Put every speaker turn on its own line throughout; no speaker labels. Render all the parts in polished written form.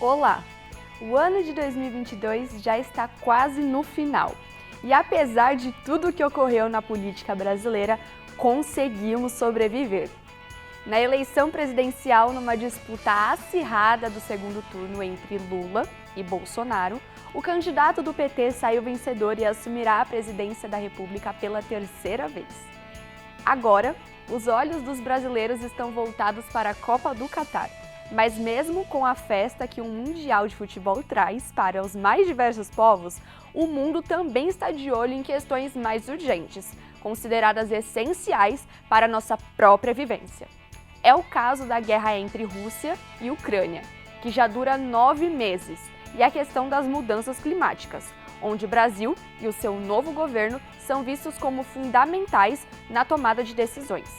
Olá! O ano de 2022 já está quase no final. E apesar de tudo que ocorreu na política brasileira, conseguimos sobreviver. Na eleição presidencial, numa disputa acirrada do segundo turno entre Lula e Bolsonaro, o candidato do PT saiu vencedor e assumirá a presidência da República pela terceira vez. Agora, os olhos dos brasileiros estão voltados para a Copa do Catar. Mas mesmo com a festa que um Mundial de Futebol traz para os mais diversos povos, o mundo também está de olho em questões mais urgentes, consideradas essenciais para a nossa própria vivência. É o caso da guerra entre Rússia e Ucrânia, que já dura 9 meses, e a questão das mudanças climáticas, onde o Brasil e o seu novo governo são vistos como fundamentais na tomada de decisões.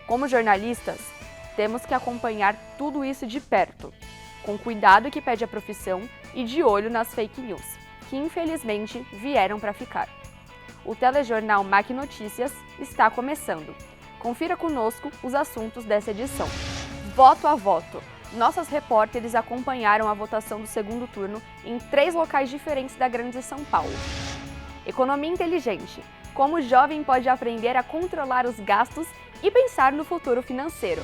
Como jornalistas, temos que acompanhar tudo isso de perto, com cuidado que pede a profissão e de olho nas fake news, que infelizmente vieram para ficar. O telejornal MAC Notícias está começando. Confira conosco os assuntos dessa edição. Voto a voto. Nossas repórteres acompanharam a votação do segundo turno em 3 locais diferentes da Grande São Paulo. Economia inteligente. Como o jovem pode aprender a controlar os gastos e pensar no futuro financeiro.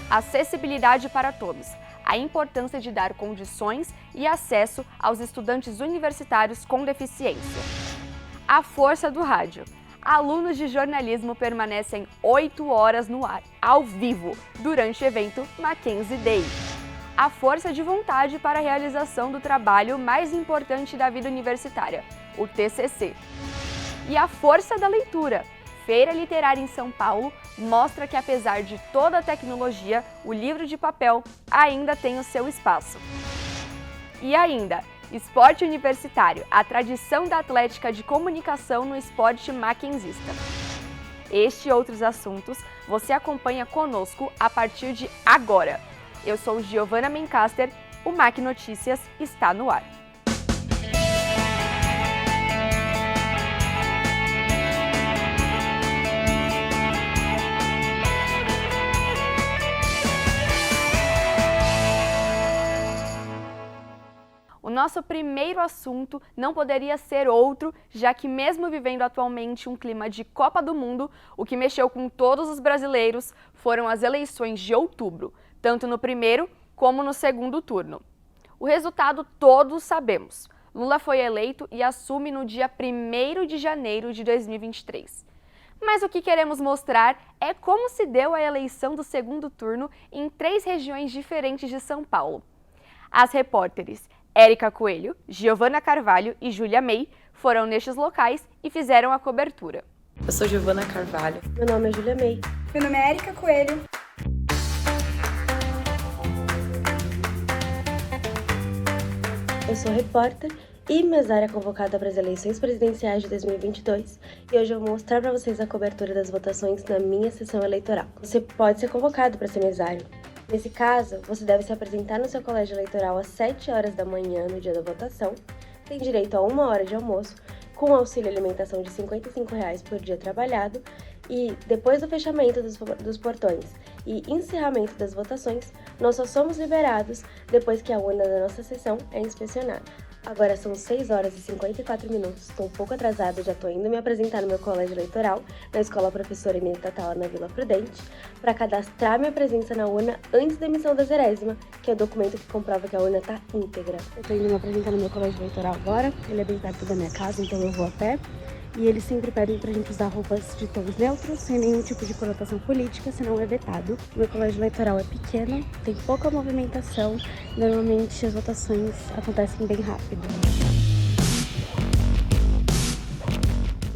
Acessibilidade para todos. A importância de dar condições e acesso aos estudantes universitários com deficiência. A força do rádio. Alunos de jornalismo permanecem 8 horas no ar, ao vivo, durante o evento Mackenzie Day. A força de vontade para a realização do trabalho mais importante da vida universitária, o TCC. E a força da leitura. Feira Literária em São Paulo mostra que, apesar de toda a tecnologia, o livro de papel ainda tem o seu espaço. E ainda, esporte universitário, a tradição da atlética de comunicação no esporte mackenzista. Este e outros assuntos você acompanha conosco a partir de agora. Eu sou Giovana Mencaster, o MAC Notícias está no ar. O nosso primeiro assunto não poderia ser outro, já que mesmo vivendo atualmente um clima de Copa do Mundo, o que mexeu com todos os brasileiros foram as eleições de outubro, tanto no primeiro como no segundo turno. O resultado todos sabemos. Lula foi eleito e assume no dia 1º de janeiro de 2023. Mas o que queremos mostrar é como se deu a eleição do segundo turno em 3 regiões diferentes de São Paulo. As repórteres Érica Coelho, Giovana Carvalho e Júlia May foram nestes locais e fizeram a cobertura.
Eu sou Giovana Carvalho.
Meu nome é Júlia May.
Meu nome é Érica Coelho.
Eu sou repórter e mesária convocada para as eleições presidenciais de 2022 e hoje eu vou mostrar para vocês a cobertura das votações na minha sessão eleitoral. Você pode ser convocado para ser mesário. Nesse caso, você deve se apresentar no seu colégio eleitoral às 7 horas da manhã no dia da votação, tem direito a 1 hora de almoço, com auxílio alimentação de R$ 55 por dia trabalhado, e depois do fechamento dos portões e encerramento das votações, nós só somos liberados depois que a urna da nossa sessão é inspecionada. Agora são 6 horas e 54 minutos, estou um pouco atrasada, já estou indo me apresentar no meu colégio eleitoral, na Escola Professora Emília Tatala, na Vila Prudente, para cadastrar minha presença na urna antes da emissão da zerésima, que é o documento que comprova que a urna está íntegra. Eu estou indo me apresentar no meu colégio eleitoral agora, ele é bem perto da minha casa, então eu vou a pé. E eles sempre pedem pra gente usar roupas de tons neutros, sem nenhum tipo de conotação política, senão é vetado. Meu colégio eleitoral é pequeno, tem pouca movimentação, normalmente as votações acontecem bem rápido.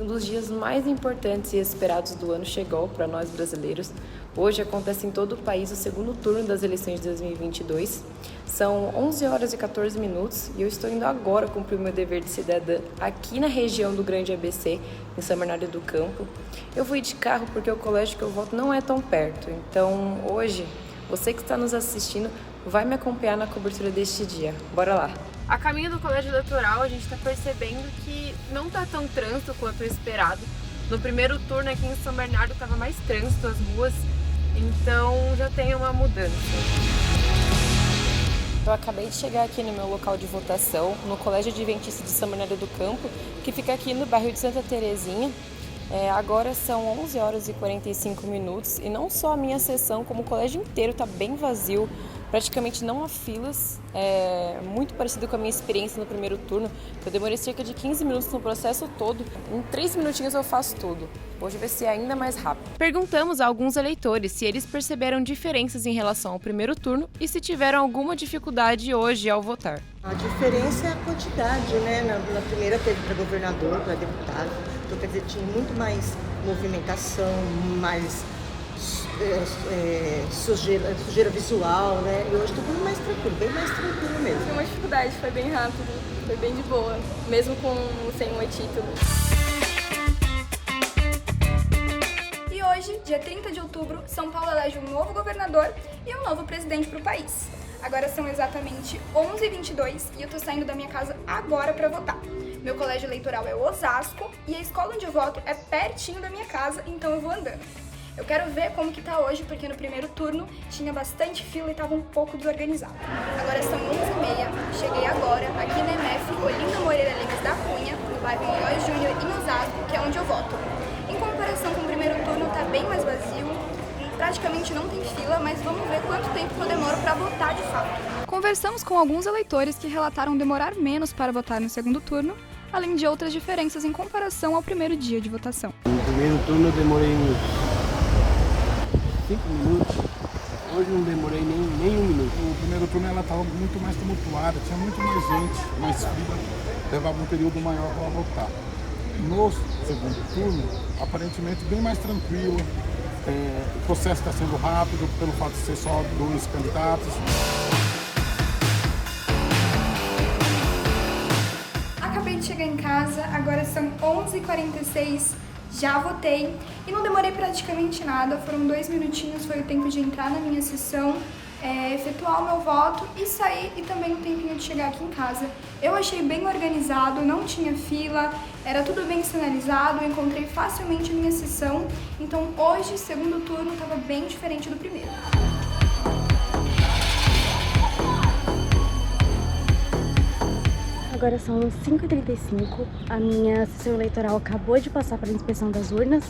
Um dos dias mais importantes e esperados do ano chegou para nós brasileiros. Hoje acontece em todo o país o segundo turno das eleições de 2022. São 11 horas e 14 minutos e eu estou indo agora cumprir o meu dever de cidadã aqui na região do Grande ABC, em São Bernardo do Campo. Eu vou ir de carro porque o colégio que eu volto não é tão perto. Então hoje, você que está nos assistindo vai me acompanhar na cobertura deste dia. Bora lá!
A caminho do colégio eleitoral, a gente está percebendo que não está tão trânsito quanto o esperado. No primeiro turno aqui em São Bernardo estava mais trânsito, as ruas, então já tem uma mudança.
Eu acabei de chegar aqui no meu local de votação, no Colégio Adventista de São Bernardo do Campo, que fica aqui no bairro de Santa Terezinha. Agora são 11 horas e 45 minutos e não só a minha sessão, como o colégio inteiro está bem vazio. Praticamente não há filas, muito parecido com a minha experiência no primeiro turno. Eu demorei cerca de 15 minutos no processo todo, em 3 minutinhos eu faço tudo. Hoje vai ser ainda mais rápido.
Perguntamos a alguns eleitores se eles perceberam diferenças em relação ao primeiro turno e se tiveram alguma dificuldade hoje ao votar.
A diferença é a quantidade, né? Na primeira teve para governador, para deputado, então quer dizer, tinha muito mais movimentação, mais sujeira visual, né? E hoje tudo mais tranquilo, bem mais tranquilo mesmo.
Foi uma dificuldade, foi bem rápido, foi bem de boa, mesmo sem o título.
E hoje, dia 30 de outubro, São Paulo elege um novo governador e um novo presidente para o país. Agora são exatamente 11h22 e eu tô saindo da minha casa agora para votar. Meu colégio eleitoral é Osasco e a escola onde eu voto é pertinho da minha casa, então eu vou andando. Eu quero ver como que tá hoje, porque no primeiro turno tinha bastante fila e estava um pouco desorganizado. Agora são 11h30, cheguei agora aqui na MF Olinda Moreira Lemes da Cunha, no bairro Leóis Júnior, em Osasco, que é onde eu voto. Em comparação com o primeiro turno, tá bem mais vazio, praticamente não tem fila, mas vamos ver quanto tempo eu demoro para votar de fato.
Conversamos com alguns eleitores que relataram demorar menos para votar no segundo turno, além de outras diferenças em comparação ao primeiro dia de votação.
No primeiro turno eu demorei uns 5 minutos, hoje não demorei nem 1 minuto.
O primeiro turno ela estava muito mais tumultuada, tinha muito mais gente, mais fila, levava um período maior para votar. No segundo turno, aparentemente bem mais tranquilo, o processo está sendo rápido pelo fato de ser só 2 candidatos.
Acabei de chegar em casa, agora são 11h46, já votei e não demorei praticamente nada, foram 2 minutinhos, foi o tempo de entrar na minha sessão, efetuar o meu voto e sair, e também o tempinho de chegar aqui em casa. Eu achei bem organizado, não tinha fila, era tudo bem sinalizado, eu encontrei facilmente a minha sessão, então hoje, segundo turno, estava bem diferente do primeiro.
Agora são 5h35, a minha sessão eleitoral acabou de passar pela inspeção das urnas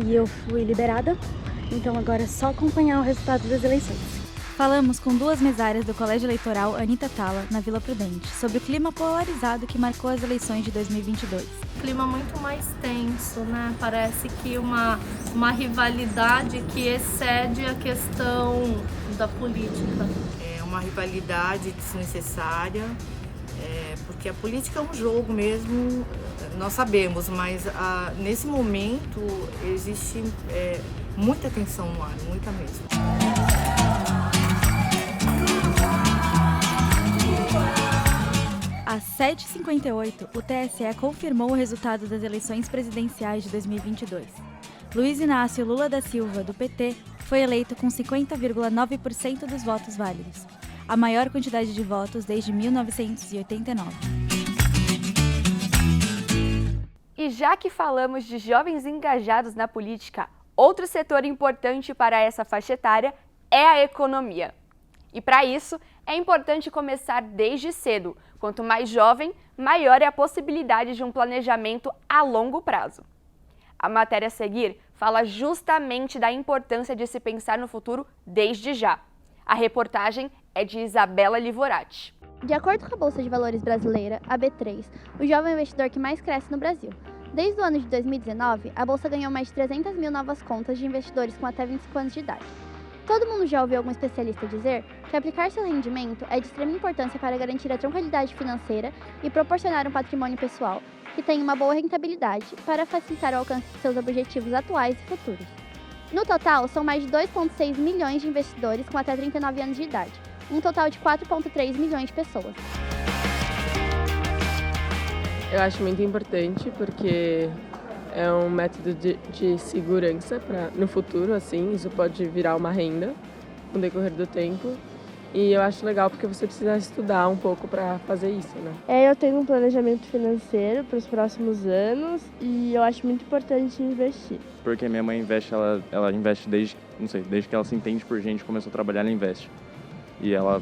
e eu fui liberada, então agora é só acompanhar o resultado das eleições.
Falamos com 2 mesárias do Colégio Eleitoral Anita Tala, na Vila Prudente, sobre o clima polarizado que marcou as eleições de 2022.
Clima muito mais tenso, né? Parece que uma rivalidade que excede a questão da política.
É uma rivalidade desnecessária, porque a política é um jogo mesmo, nós sabemos, mas nesse momento existe muita tensão no ar, muita mesmo.
Às 7h58, o TSE confirmou o resultado das eleições presidenciais de 2022. Luiz Inácio Lula da Silva, do PT, foi eleito com 50,9% dos votos válidos, a maior quantidade de votos desde 1989.
E já que falamos de jovens engajados na política, outro setor importante para essa faixa etária é a economia. E para isso, é importante começar desde cedo. Quanto mais jovem, maior é a possibilidade de um planejamento a longo prazo. A matéria a seguir fala justamente da importância de se pensar no futuro desde já. A reportagem é de Isabela Livorati.
De acordo com a Bolsa de Valores brasileira, a B3, o jovem investidor que mais cresce no Brasil. Desde o ano de 2019, a Bolsa ganhou mais de 300 mil novas contas de investidores com até 25 anos de idade. Todo mundo já ouviu algum especialista dizer que aplicar seu rendimento é de extrema importância para garantir a tranquilidade financeira e proporcionar um patrimônio pessoal que tenha uma boa rentabilidade para facilitar o alcance de seus objetivos atuais e futuros. No total, são mais de 2,6 milhões de investidores com até 39 anos de idade, um total de 4,3 milhões de pessoas.
Eu acho muito importante porque é um método de segurança no futuro, assim, isso pode virar uma renda no decorrer do tempo. E eu acho legal porque você precisa estudar um pouco para fazer isso, né?
Eu tenho um planejamento financeiro para os próximos anos e eu acho muito importante investir.
Porque minha mãe investe, ela investe desde que ela se entende por gente, começou a trabalhar, ela investe. E ela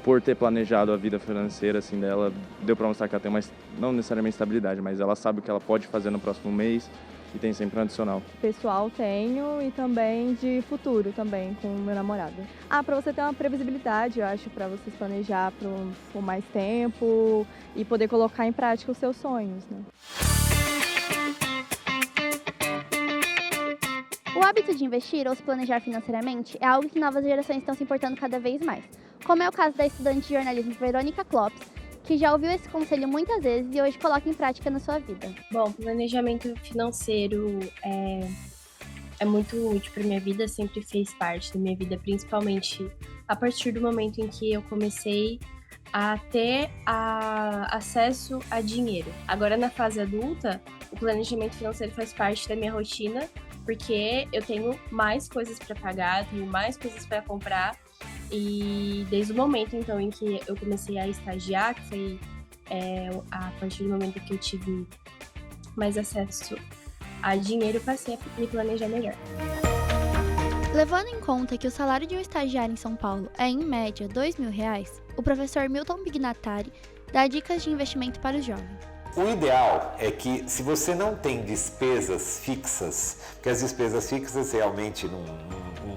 por ter planejado a vida financeira assim dela, deu para mostrar que ela tem não necessariamente estabilidade, mas ela sabe o que ela pode fazer no próximo mês e tem sempre um adicional.
Pessoal tenho e também de futuro também com o meu namorado. Para você ter uma previsibilidade, eu acho, para você planejar por mais tempo e poder colocar em prática os seus sonhos, né?
O hábito de investir ou se planejar financeiramente é algo que novas gerações estão se importando cada vez mais, como é o caso da estudante de jornalismo Verônica Clopes, que já ouviu esse conselho muitas vezes e hoje coloca em prática na sua vida.
Bom, planejamento financeiro é muito útil para minha vida, sempre fez parte da minha vida, principalmente a partir do momento em que eu comecei a ter acesso a dinheiro. Agora, na fase adulta, o planejamento financeiro faz parte da minha rotina, porque eu tenho mais coisas para pagar, tenho mais coisas para comprar, e desde o momento então em que eu comecei a estagiar, que foi a partir do momento que eu tive mais acesso a dinheiro, eu passei a me planejar melhor.
Levando em conta que o salário de um estagiário em São Paulo é em média R$2.000, o professor Milton Bignatari dá dicas de investimento para os jovens.
O ideal é que, se você não tem despesas fixas, porque as despesas fixas realmente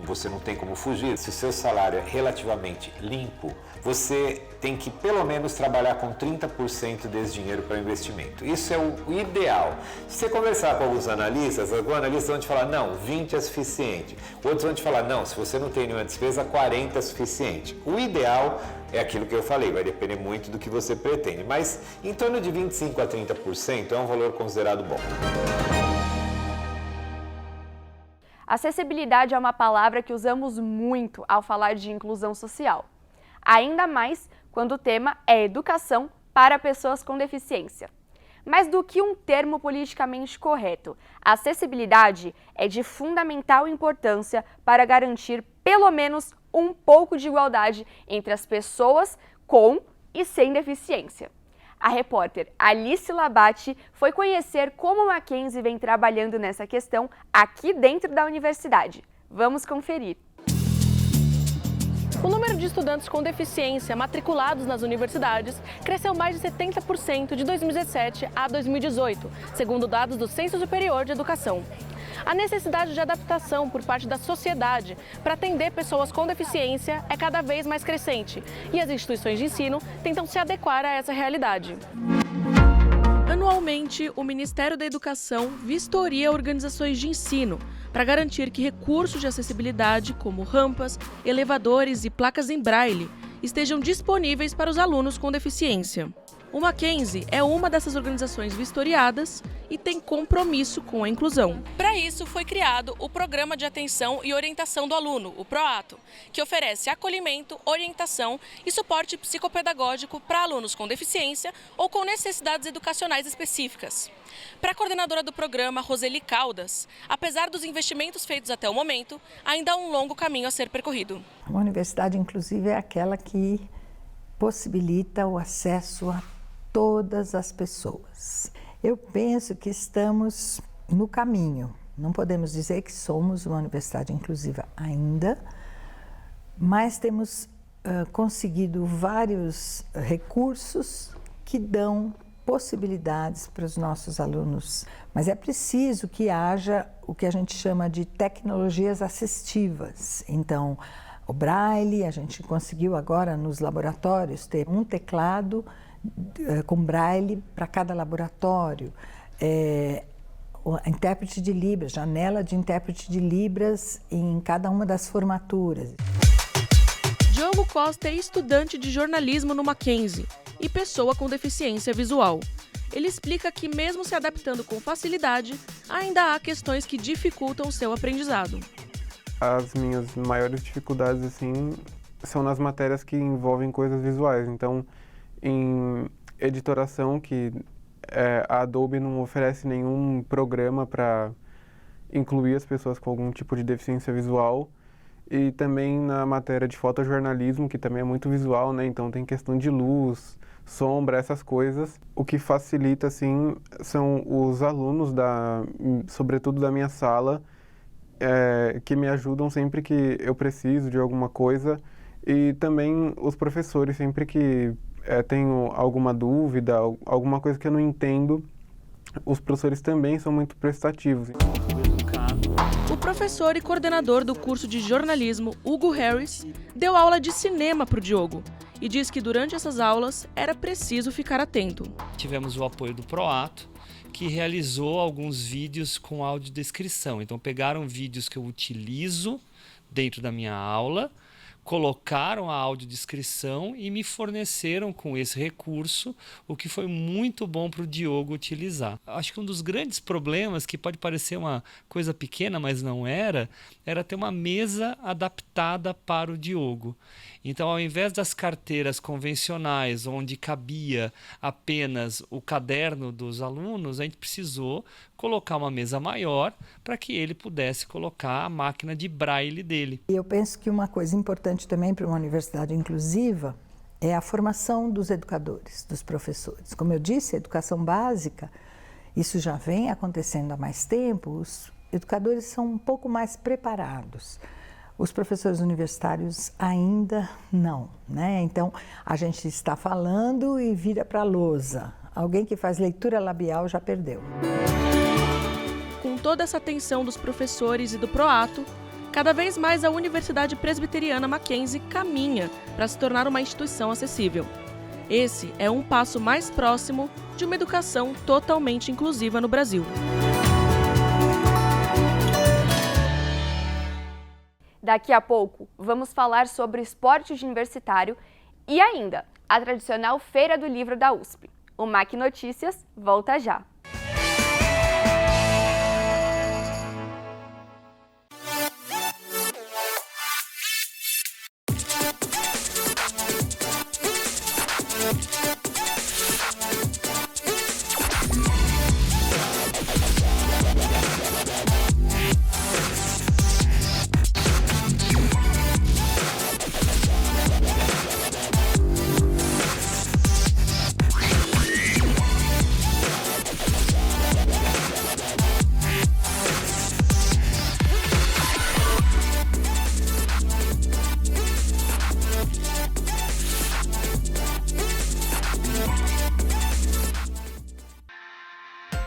você não tem como fugir, se o seu salário é relativamente limpo, você tem que pelo menos trabalhar com 30% desse dinheiro para investimento. Isso é o ideal. Se você conversar com alguns analistas vão te falar, não, 20 é suficiente. Outros vão te falar, não, se você não tem nenhuma despesa, 40 é suficiente. O ideal é aquilo que eu falei, vai depender muito do que você pretende, mas em torno de 25% a 30% é um valor considerado bom.
Acessibilidade é uma palavra que usamos muito ao falar de inclusão social. Ainda mais quando o tema é educação para pessoas com deficiência. Mais do que um termo politicamente correto, a acessibilidade é de fundamental importância para garantir pelo menos um pouco de igualdade entre as pessoas com e sem deficiência. A repórter Alice Labate foi conhecer como o Mackenzie vem trabalhando nessa questão aqui dentro da universidade. Vamos conferir.
O número de estudantes com deficiência matriculados nas universidades cresceu mais de 70% de 2017 a 2018, segundo dados do Censo Superior de Educação. A necessidade de adaptação por parte da sociedade para atender pessoas com deficiência é cada vez mais crescente e as instituições de ensino tentam se adequar a essa realidade.
Anualmente, o Ministério da Educação vistoria organizações de ensino para garantir que recursos de acessibilidade, como rampas, elevadores e placas em braille, estejam disponíveis para os alunos com deficiência. O Mackenzie é uma dessas organizações vistoriadas e tem compromisso com a inclusão. Para isso, foi criado o Programa de Atenção e Orientação do Aluno, o PROATO, que oferece acolhimento, orientação e suporte psicopedagógico para alunos com deficiência ou com necessidades educacionais específicas. Para a coordenadora do programa, Roseli Caldas, apesar dos investimentos feitos até o momento, ainda há um longo caminho a ser percorrido.
Uma universidade inclusiva é aquela que possibilita o acesso a todas as pessoas. Eu penso que estamos no caminho. Não podemos dizer que somos uma universidade inclusiva ainda, mas temos conseguido vários recursos que dão possibilidades para os nossos alunos. Mas é preciso que haja o que a gente chama de tecnologias assistivas. Então, o Braille, a gente conseguiu agora nos laboratórios ter um teclado com Braille para cada laboratório, intérprete de Libras, janela de intérprete de Libras em cada uma das formaturas.
Diogo Costa é estudante de jornalismo no Mackenzie e pessoa com deficiência visual. Ele explica que, mesmo se adaptando com facilidade, ainda há questões que dificultam o seu aprendizado.
As minhas maiores dificuldades assim, são nas matérias que envolvem coisas visuais. Então, em editoração, que a Adobe não oferece nenhum programa para incluir as pessoas com algum tipo de deficiência visual. E também na matéria de fotojornalismo, que também é muito visual, né? Então tem questão de luz, sombra, essas coisas. O que facilita, assim, são os alunos, sobretudo da minha sala, que me ajudam sempre que eu preciso de alguma coisa E também os professores, sempre que tenho alguma dúvida, alguma coisa que eu não entendo, os professores também são muito prestativos.
O professor e coordenador do curso de jornalismo, Hugo Harris, deu aula de cinema para o Diogo e diz que durante essas aulas era preciso ficar atento.
Tivemos o apoio do Proato, que realizou alguns vídeos com audiodescrição. Então pegaram vídeos que eu utilizo dentro da minha aula, colocaram a audiodescrição e me forneceram com esse recurso, o que foi muito bom para o Diogo utilizar. Acho que um dos grandes problemas, que pode parecer uma coisa pequena, mas não era ter uma mesa adaptada para o Diogo. Então, ao invés das carteiras convencionais, onde cabia apenas o caderno dos alunos, a gente precisou colocar uma mesa maior para que ele pudesse colocar a máquina de braille dele.
Eu penso que uma coisa importante também para uma universidade inclusiva é a formação dos educadores, dos professores. Como eu disse, a educação básica, isso já vem acontecendo há mais tempo, os educadores são um pouco mais preparados. Os professores universitários ainda não, né? Então, a gente está falando e vira para a lousa. Alguém que faz leitura labial já perdeu.
Com toda essa atenção dos professores e do Proato, cada vez mais a Universidade Presbiteriana Mackenzie caminha para se tornar uma instituição acessível. Esse é um passo mais próximo de uma educação totalmente inclusiva no Brasil.
Daqui a pouco, vamos falar sobre esporte universitário e ainda a tradicional Feira do Livro da USP. O MAC Notícias volta já.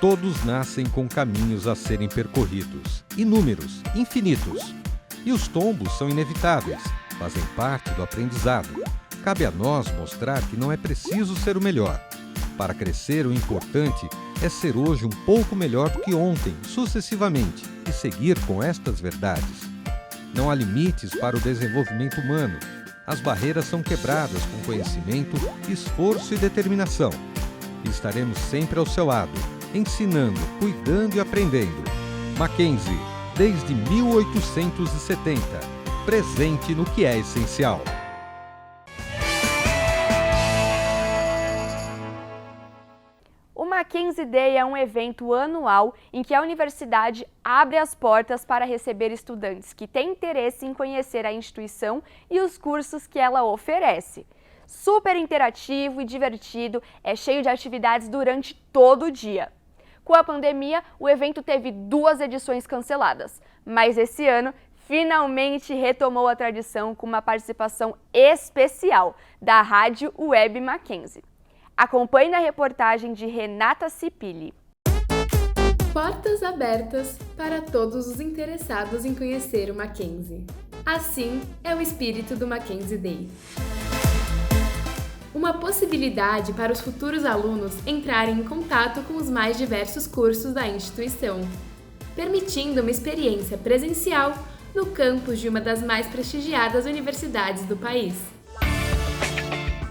Todos nascem com caminhos a serem percorridos, inúmeros, infinitos. E os tombos são inevitáveis, fazem parte do aprendizado. Cabe a nós mostrar que não é preciso ser o melhor. Para crescer, o importante é ser hoje um pouco melhor do que ontem, sucessivamente, e seguir com estas verdades. Não há limites para o desenvolvimento humano. As barreiras são quebradas com conhecimento, esforço e determinação. E estaremos sempre ao seu lado, ensinando, cuidando e aprendendo. Mackenzie, desde 1870, presente no que é essencial.
O Mackenzie Day é um evento anual em que a universidade abre as portas para receber estudantes que têm interesse em conhecer a instituição e os cursos que ela oferece. Super interativo e divertido, é cheio de atividades durante todo o dia. Com a pandemia, o evento teve 2 edições canceladas, mas esse ano finalmente retomou a tradição com uma participação especial da Rádio Web Mackenzie. Acompanhe na reportagem de Renata Cipilli.
Portas abertas para todos os interessados em conhecer o Mackenzie. Assim é o espírito do Mackenzie Day. Uma possibilidade para os futuros alunos entrarem em contato com os mais diversos cursos da instituição, permitindo uma experiência presencial no campus de uma das mais prestigiadas universidades do país.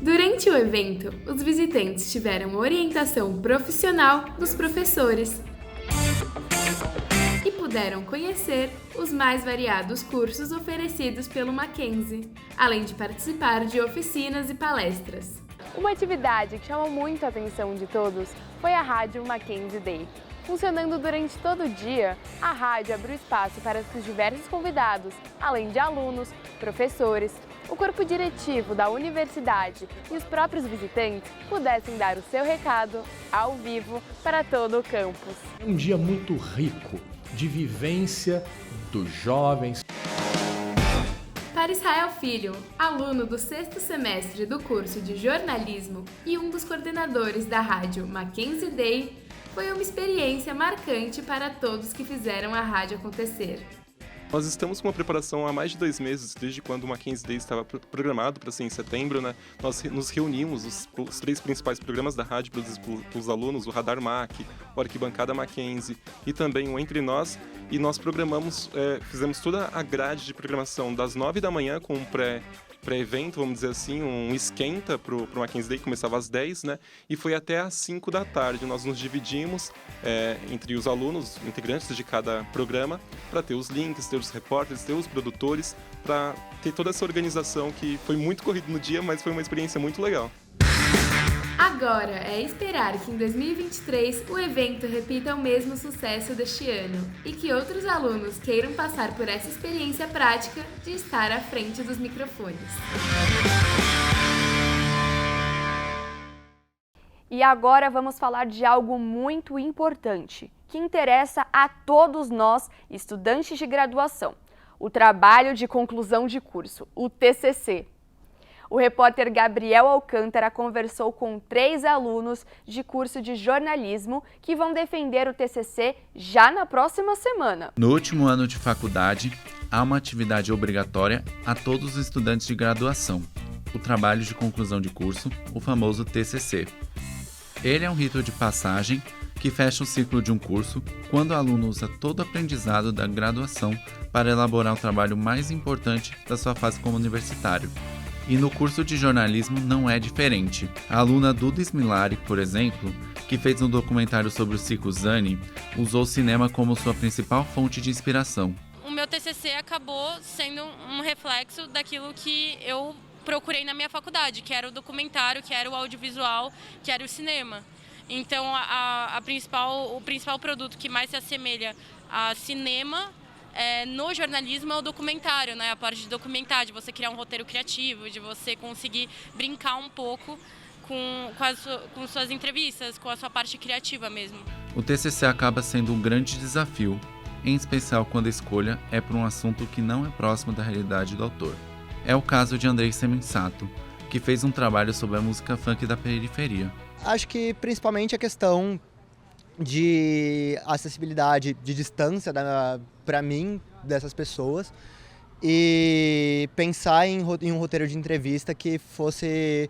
Durante o evento, os visitantes tiveram orientação profissional dos professores e puderam conhecer os mais variados cursos oferecidos pelo Mackenzie, além de participar de oficinas e palestras.
Uma atividade que chamou muito a atenção de todos foi a Rádio Mackenzie Day. Funcionando durante todo o dia, a rádio abriu espaço para que os diversos convidados, além de alunos, professores, o corpo diretivo da universidade e os próprios visitantes pudessem dar o seu recado ao vivo para todo o campus.
Um dia muito rico de vivência dos jovens.
Osmar Israel Filho, aluno do 6º semestre do curso de jornalismo e um dos coordenadores da rádio Mackenzie Day, foi uma experiência marcante para todos que fizeram a rádio acontecer.
Nós estamos com uma preparação há mais de 2 meses, desde quando o Mackenzie Day estava programado para ser em setembro, né? Nós nos reunimos, os 3 principais programas da rádio produzidos pelos alunos, o Radar Mac, o Arquibancada Mackenzie e também o Entre Nós, e nós programamos, fizemos toda a grade de programação das 9 da manhã com um pré-evento, vamos dizer assim, um esquenta para o Mackenzie Day, que começava às 10, né? E foi até às 5 da tarde. Nós nos dividimos entre os alunos, integrantes de cada programa, para ter os links, ter os repórteres, ter os produtores, para ter toda essa organização que foi muito corrido no dia, mas foi uma experiência muito legal.
Agora é esperar que em 2023 o evento repita o mesmo sucesso deste ano e que outros alunos queiram passar por essa experiência prática de estar à frente dos microfones.
E agora vamos falar de algo muito importante, que interessa a todos nós, estudantes de graduação: o trabalho de conclusão de curso, o TCC. O repórter Gabriel Alcântara conversou com 3 alunos de curso de jornalismo que vão defender o TCC já na próxima semana.
No último ano de faculdade, há uma atividade obrigatória a todos os estudantes de graduação: o trabalho de conclusão de curso, o famoso TCC. Ele é um rito de passagem que fecha o ciclo de um curso quando o aluno usa todo o aprendizado da graduação para elaborar o trabalho mais importante da sua fase como universitário. E no curso de jornalismo não é diferente. A aluna Duda Smilari, por exemplo, que fez um documentário sobre o ciclo Zani, usou o cinema como sua principal fonte de inspiração.
O meu TCC acabou sendo um reflexo daquilo que eu procurei na minha faculdade, que era o documentário, que era o audiovisual, que era o cinema. Então, o principal produto que mais se assemelha a cinema no jornalismo é o documentário, né? A parte de documentar, de você criar um roteiro criativo, de você conseguir brincar um pouco com suas entrevistas, com a sua parte criativa mesmo.
O TCC acaba sendo um grande desafio, em especial quando a escolha é por um assunto que não é próximo da realidade do autor. É o caso de Andrei Semensato, que fez um trabalho sobre a música funk da periferia.
Acho que principalmente a questão de acessibilidade, de distância para mim, dessas pessoas, e pensar em um roteiro de entrevista que fosse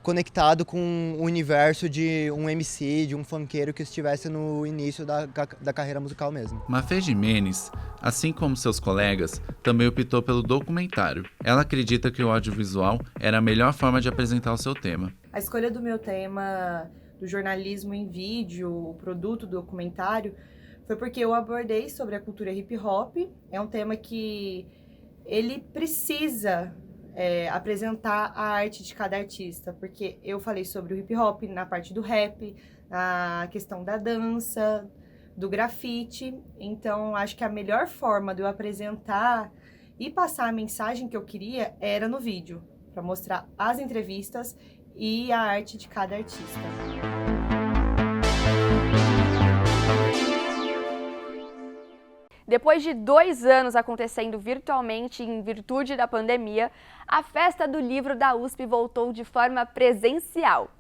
conectado com o universo de um MC, de um funkeiro que estivesse no início da carreira musical mesmo.
Mafê Jimenez, assim como seus colegas, também optou pelo documentário. Ela acredita que o audiovisual era a melhor forma de apresentar o seu tema.
A escolha do meu tema do jornalismo em vídeo, o produto do documentário, foi porque eu abordei sobre a cultura hip hop. É um tema que ele precisa apresentar a arte de cada artista, porque eu falei sobre o hip hop na parte do rap, na questão da dança, do grafite. Então, acho que a melhor forma de eu apresentar e passar a mensagem que eu queria era no vídeo, para mostrar as entrevistas e a arte de cada artista.
Depois de 2 anos acontecendo virtualmente em virtude da pandemia, a Festa do Livro da USP voltou de forma presencial.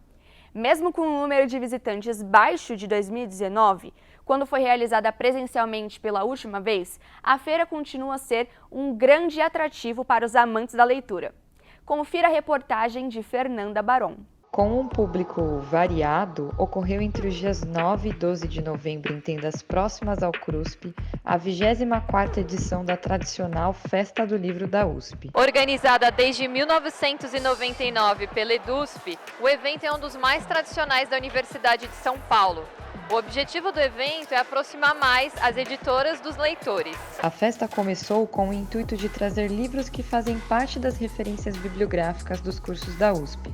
Mesmo com o número de visitantes baixo de 2019, quando foi realizada presencialmente pela última vez, a feira continua a ser um grande atrativo para os amantes da leitura. Confira a reportagem de Fernanda Baron.
Com um público variado, ocorreu entre os dias 9 e 12 de novembro em tendas próximas ao CRUSP, a 24ª edição da tradicional Festa do Livro da USP.
Organizada desde 1999 pela EDUSP, o evento é um dos mais tradicionais da Universidade de São Paulo. O objetivo do evento é aproximar mais as editoras dos leitores.
A festa começou com o intuito de trazer livros que fazem parte das referências bibliográficas dos cursos da USP.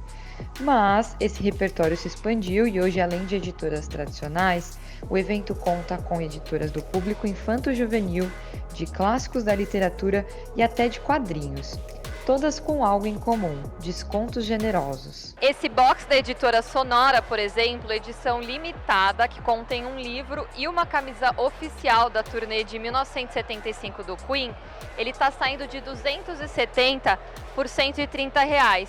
Mas esse repertório se expandiu e hoje, além de editoras tradicionais, o evento conta com editoras do público infanto-juvenil, de clássicos da literatura e até de quadrinhos. todas com algo em comum: descontos generosos.
Esse box da editora Sonora, por exemplo, edição limitada, que contém um livro e uma camisa oficial da turnê de 1975 do Queen, ele está saindo de R$270 por R$130.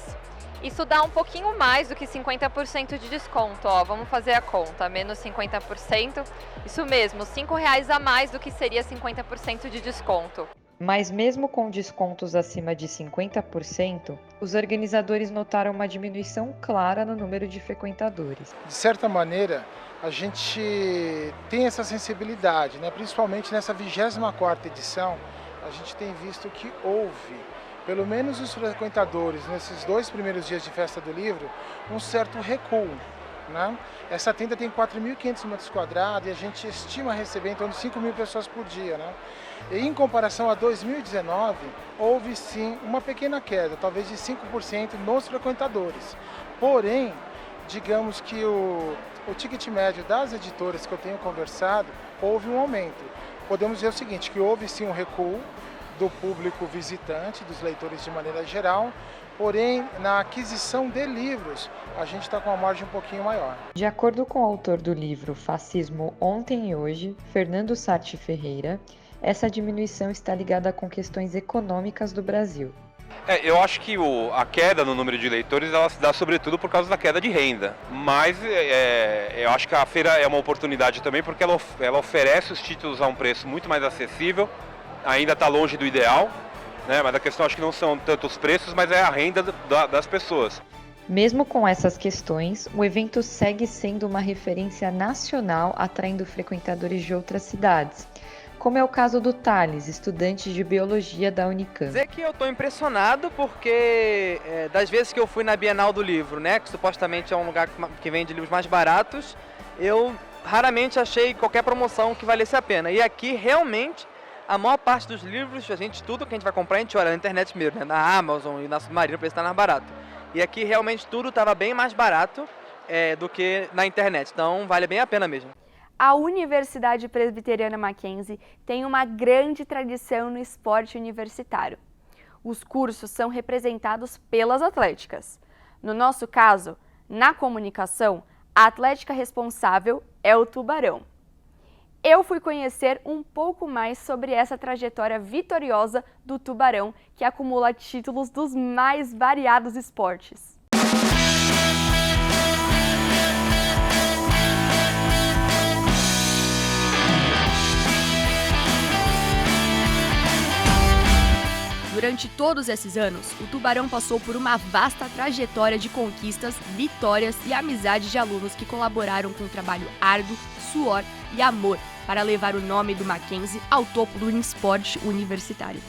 Isso dá um pouquinho mais do que 50% de desconto, ó, vamos fazer a conta, menos 50%, isso mesmo, R$5 a mais do que seria 50% de desconto.
Mas mesmo com descontos acima de 50%, os organizadores notaram uma diminuição clara no número de frequentadores.
De certa maneira, a gente tem essa sensibilidade, né? Principalmente nessa 24ª edição, a gente tem visto que houve, pelo menos os frequentadores, nesses 2 primeiros dias de Festa do Livro, um certo recuo, né? Essa tenda tem 4.500 metros quadrados e a gente estima receber em torno de 5.000 pessoas por dia, né? E em comparação a 2019, houve sim uma pequena queda, talvez de 5% nos frequentadores. Porém, digamos que o ticket médio das editoras que eu tenho conversado, houve um aumento. Podemos dizer o seguinte, que houve sim um recuo do público visitante, dos leitores de maneira geral, porém, na aquisição de livros, a gente está com uma margem um pouquinho maior.
De acordo com o autor do livro Fascismo Ontem e Hoje, Fernando Sarti Ferreira, essa diminuição está ligada com questões econômicas do Brasil.
Eu acho que a queda no número de leitores ela se dá sobretudo por causa da queda de renda, mas eu acho que a feira é uma oportunidade também porque ela oferece os títulos a um preço muito mais acessível, ainda está longe do ideal, né? Mas a questão acho que não são tanto os preços, mas é a renda das pessoas.
Mesmo com essas questões, o evento segue sendo uma referência nacional, atraindo frequentadores de outras cidades, como é o caso do Thales, estudante de Biologia da Unicamp.
Dizer que eu estou impressionado porque das vezes que eu fui na Bienal do Livro, né, que supostamente é um lugar que vende livros mais baratos, eu raramente achei qualquer promoção que valesse a pena. E aqui realmente a maior parte dos livros, tudo que a gente vai comprar, a gente olha na internet mesmo, né, na Amazon e na Submarino, para estar mais barato. E aqui realmente tudo estava bem mais barato do que na internet, então vale bem a pena mesmo.
A Universidade Presbiteriana Mackenzie tem uma grande tradição no esporte universitário. Os cursos são representados pelas atléticas. No nosso caso, na comunicação, a atlética responsável é o Tubarão. Eu fui conhecer um pouco mais sobre essa trajetória vitoriosa do Tubarão, que acumula títulos dos mais variados esportes. Durante todos esses anos, o Tubarão passou por uma vasta trajetória de conquistas, vitórias e amizade de alunos que colaboraram com um trabalho árduo, suor e amor para levar o nome do Mackenzie ao topo do esporte universitário.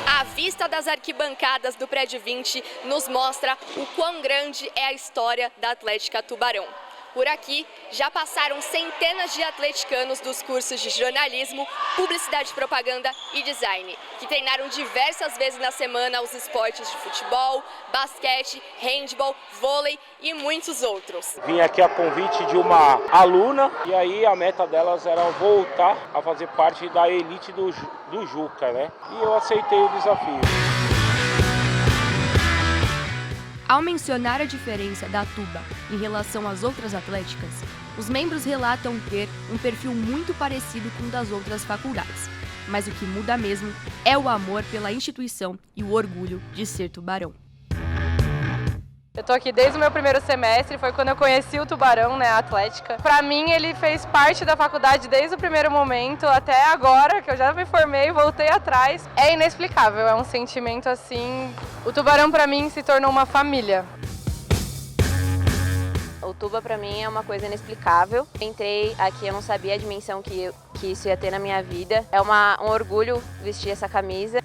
A vista das arquibancadas do Prédio 20 nos mostra o quão grande é a história da Atlética Tubarão. Por aqui, já passaram centenas de atleticanos dos cursos de jornalismo, publicidade, propaganda e design, que treinaram diversas vezes na semana os esportes de futebol, basquete, handball, vôlei e muitos outros.
Vim aqui a convite de uma aluna e aí a meta delas era voltar a fazer parte da elite do Juca, né? E eu aceitei o desafio.
Ao mencionar a diferença da Tuba em relação às outras atléticas, os membros relatam ter um perfil muito parecido com o das outras faculdades. Mas o que muda mesmo é o amor pela instituição e o orgulho de ser tubarão.
Eu tô aqui desde o meu primeiro semestre, foi quando eu conheci o Tubarão, né, a Atlética. Pra mim, ele fez parte da faculdade desde o primeiro momento até agora, que eu já me formei e voltei atrás. É inexplicável, é um sentimento assim... O Tubarão, pra mim, se tornou uma família.
O Tuba, pra mim, é uma coisa inexplicável. Entrei aqui, eu não sabia a dimensão que isso ia ter na minha vida. É um orgulho vestir essa camisa.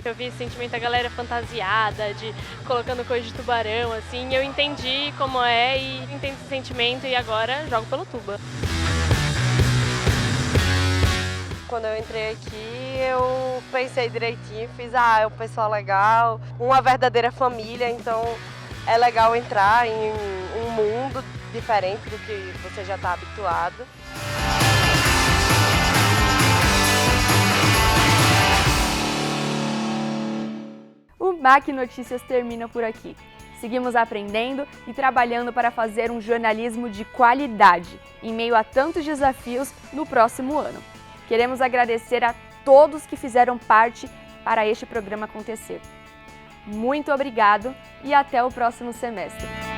Eu vi esse sentimento da galera fantasiada, de colocando coisa de tubarão, assim, eu entendi como é e entendo esse sentimento e agora jogo pelo Tuba.
Quando eu entrei aqui, eu pensei direitinho, fiz, é um pessoal legal, uma verdadeira família, então é legal entrar em um mundo diferente do que você já está habituado.
MAC Notícias termina por aqui. Seguimos aprendendo e trabalhando para fazer um jornalismo de qualidade, em meio a tantos desafios no próximo ano. Queremos agradecer a todos que fizeram parte para este programa acontecer. Muito obrigado e até o próximo semestre.